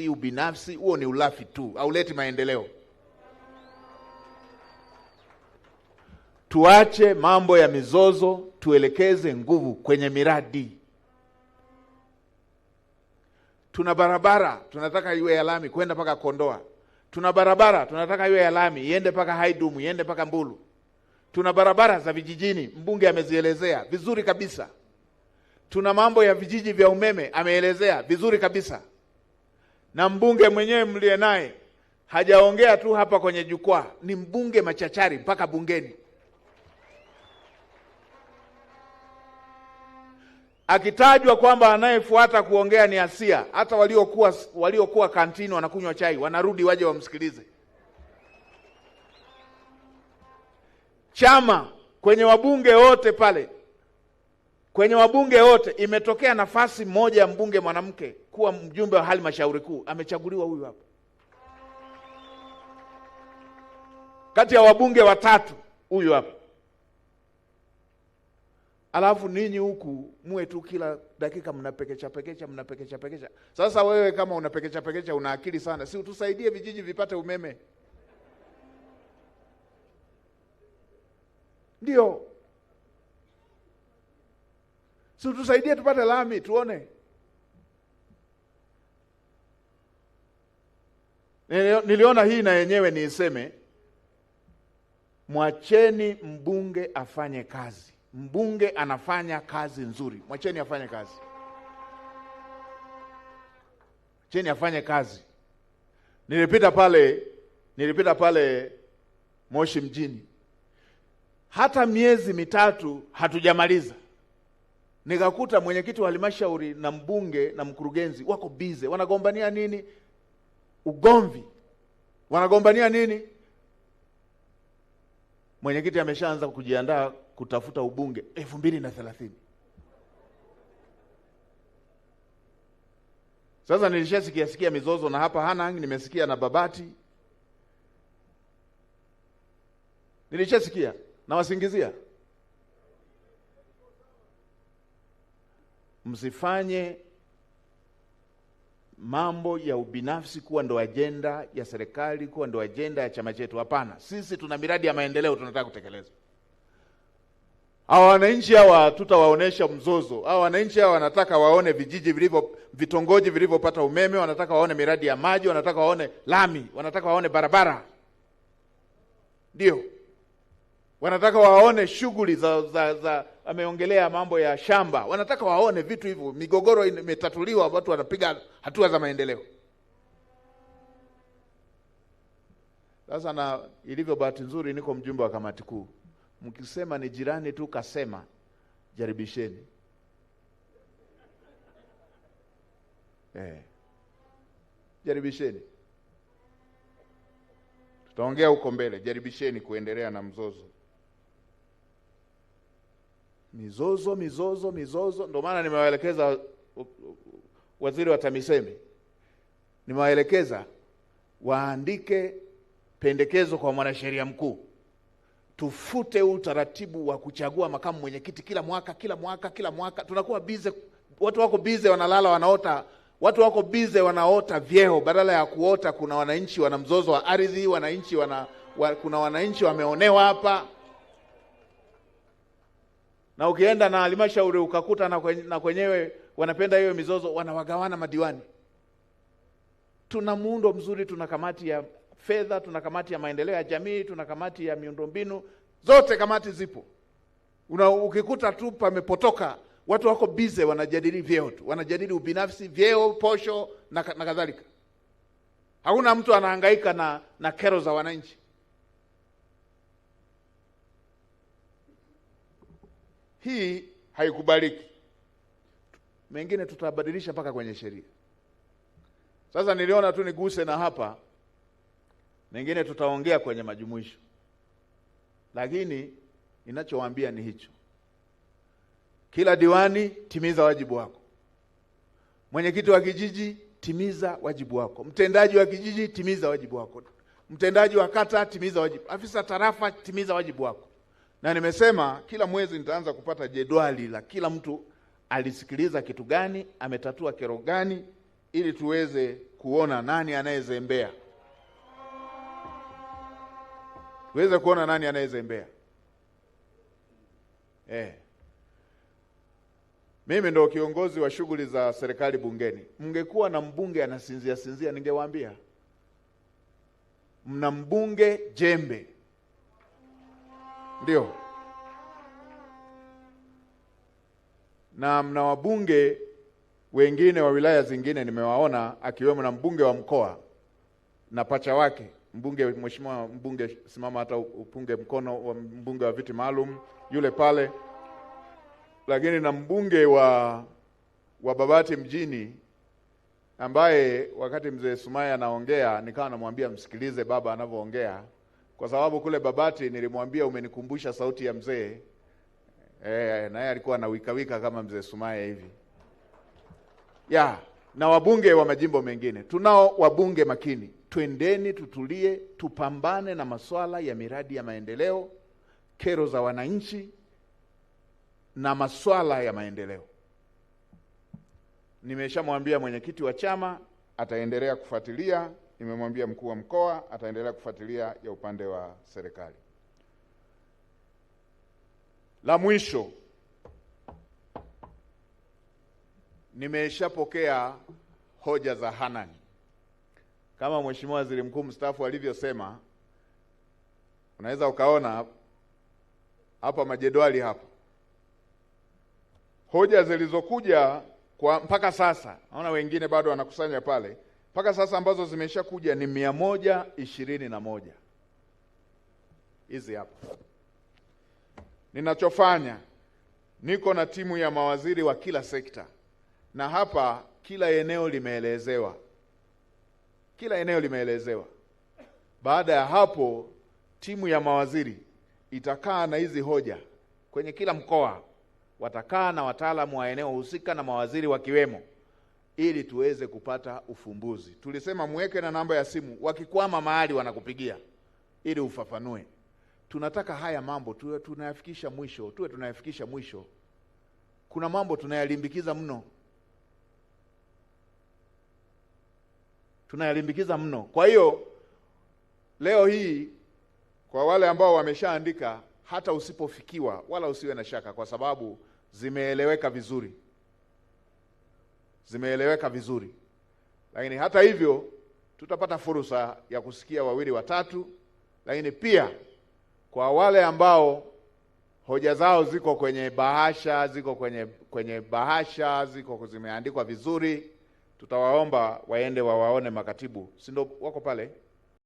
ubinafsi, huo ni ulafi tu, hauleti maendeleo. Tuache mambo ya mizozo, tuelekeze nguvu kwenye miradi. Tuna barabara tunataka iwe ya lami kwenda paka Kondoa. Tuna barabara tunataka iwe ya lami iende paka Haidumu, iende paka Mbulu. Tuna barabara za vijijini, mbunge amezielezea vizuri kabisa. Tuna mambo ya vijiji vya umeme, ameelezea vizuri kabisa. Na mbunge mwenyewe mlie naye hajaongea tu hapa kwenye jukwaa, ni mbunge machachari mpaka bungeni. Akitajwa kwamba anayefuata kuongea ni Asia, hata waliokuwa kantini wanakunywa chai wanarudi waje wamsikilize. Chama kwenye wabunge wote pale, kwenye wabunge wote imetokea nafasi moja ya mbunge mwanamke kuwa mjumbe wa halmashauri kuu, amechaguliwa huyu hapa. Kati ya wabunge watatu huyu hapa. Alafu ninyi huku muwe tu kila dakika mnapekecha. Sasa wewe kama unapekecha una akili sana, si utusaidie vijiji vipate umeme? Ndio. Si utusaidie tupate lami tuone. Niliona hii na yenyewe niiseme, mwacheni mbunge afanye kazi. Mbunge anafanya kazi nzuri, mwacheni afanye kazi. Mwacheni afanye kazi. Nilipita pale Moshi mjini. Hata miezi mitatu hatujamaliza. Nikakuta mwenyekiti wa halmashauri na mbunge na mkurugenzi wako bize. Wanagombania nini? Ugomvi. Wanagombania nini? Mwenyekiti ameshaanza kujiandaa kutafuta ubunge 2030. Sasa nilishasikia mizozo na hapa Hanang', nimesikia na Babati. Nilishasikia na wasingizia. Msifanye mambo ya ubinafsi kuwa ndo ajenda ya serikali, kuwa ndo ajenda ya chama chetu. Hapana, sisi tuna miradi ya maendeleo tunataka kutekeleza. Hawa wananchi hawa tutawaonesha mzozo. Hawa wananchi hawa wanataka waone vitongoji vilivyopata umeme, wanataka waone miradi ya maji, wanataka waone lami, wanataka waone barabara. Ndio. Wanataka waone shughuli za ameongelea mambo ya shamba. Wanataka waone vitu hivyo, migogoro imetatuliwa, watu wanapiga hatua za maendeleo. Sasa na ilivyo bahati nzuri niko mjumbe wa kamati kuu. Mkisema ni jirani tu kasema, jaribisheni. Jaribisheni. Tutaongea huko mbele, jaribisheni kuendelea na mzozo. Mizozo. Ndio maana nimewaelekeza waziri wa TAMISEMI. Nimewaelekeza waandike pendekezo kwa mwanasheria mkuu. Tufute utaratibu wa kuchagua makamu mwenyekiti kila mwaka. Tunakuwa bize, watu wako bize wanalala wanaota, watu wako bize wanaota vyeo badala ya kuota kuna wananchi wana mzozo wa ardhi, kuna wananchi wameonewa hapa. Na ukienda na halmashauri ukakuta na kwenyewe wanapenda hiyo mizozo, wanawagawana madiwani. Tuna muundo mzuri, tuna kamati ya fedha, tuna kamati ya maendeleo ya jamii, tuna kamati ya miundombinu, zote kamati zipo. Ukikuta tu pamepotoka, watu wako bize wanajadili vyeo tu, wanajadili ubinafsi, vyeo, posho na kadhalika. Hakuna mtu anahangaika na kero za wananchi. Hii haikubaliki. Mengine tutabadilisha mpaka kwenye sheria. Sasa niliona tu niguse na hapa. Mengine tutaongea kwenye majumuisho. Lakini ninachowaambia ni hicho. Kila diwani timiza wajibu wako. Mwenyekiti wa kijiji timiza wajibu wako. Mtendaji wa kijiji timiza wajibu wako. Mtendaji wa kata timiza wajibu. Afisa tarafa timiza wajibu wako. Na nimesema kila mwezi nitaanza kupata jedwali la kila mtu alisikiliza kitu gani, ametatua kero gani, ili tuweze kuona nani anayezembea, tuweze kuona nani anayezembea. Mimi ndo kiongozi wa shughuli za serikali bungeni. Mngekuwa na mbunge anasinzia sinzia, ningewaambia. Mna mbunge jembe, ndio, na mna wabunge wengine wa wilaya zingine nimewaona, akiwemo na mbunge wa mkoa na pacha wake mbunge, mheshimiwa mbunge, simama hata upunge mkono, wa mbunge wa viti maalum yule pale. Lakini na mbunge wa Babati mjini, ambaye wakati mzee Sumaya anaongea nikawa namwambia msikilize baba anavyoongea, kwa sababu kule Babati nilimwambia umenikumbusha sauti ya mzee. Naye alikuwa anawikawika kama mzee Sumaya hivi. Na wabunge wa majimbo mengine, tunao wabunge makini. Twendeni tutulie, tupambane na masuala ya miradi ya maendeleo, kero za wananchi na masuala ya maendeleo. Nimeshamwambia mwenyekiti wa chama ataendelea kufuatilia, nimemwambia mkuu wa mkoa ataendelea kufuatilia ya upande wa serikali. La mwisho, nimeshapokea hoja za Hanani. Kama Mheshimiwa Waziri Mkuu mstaafu alivyosema, unaweza ukaona hapa majedwali hapa. Hoja zilizokuja kwa mpaka sasa, naona wengine bado wanakusanya pale, mpaka sasa ambazo zimeshakuja ni 121. Hizi hapa. Ninachofanya, niko na timu ya mawaziri wa kila sekta, na hapa kila eneo limeelezewa. Kila eneo limeelezewa. Baada ya hapo, timu ya mawaziri itakaa na hizi hoja kwenye kila mkoa, watakaa na wataalamu wa eneo husika na mawaziri wakiwemo, ili tuweze kupata ufumbuzi. Tulisema muweke na namba ya simu, wakikwama mahali wanakupigia ili ufafanue. Tunataka haya mambo tuwe tunayafikisha mwisho. Kuna mambo tunayalimbikiza mno. Kwa hiyo leo hii, kwa wale ambao wameshaandika, hata usipofikiwa wala usiwe na shaka, kwa sababu zimeeleweka vizuri. Lakini hata hivyo tutapata fursa ya kusikia wawili watatu. Lakini pia kwa wale ambao hoja zao ziko kwenye bahasha, zimeandikwa vizuri, tutawaomba waende wawaone makatibu. Si ndio wako pale?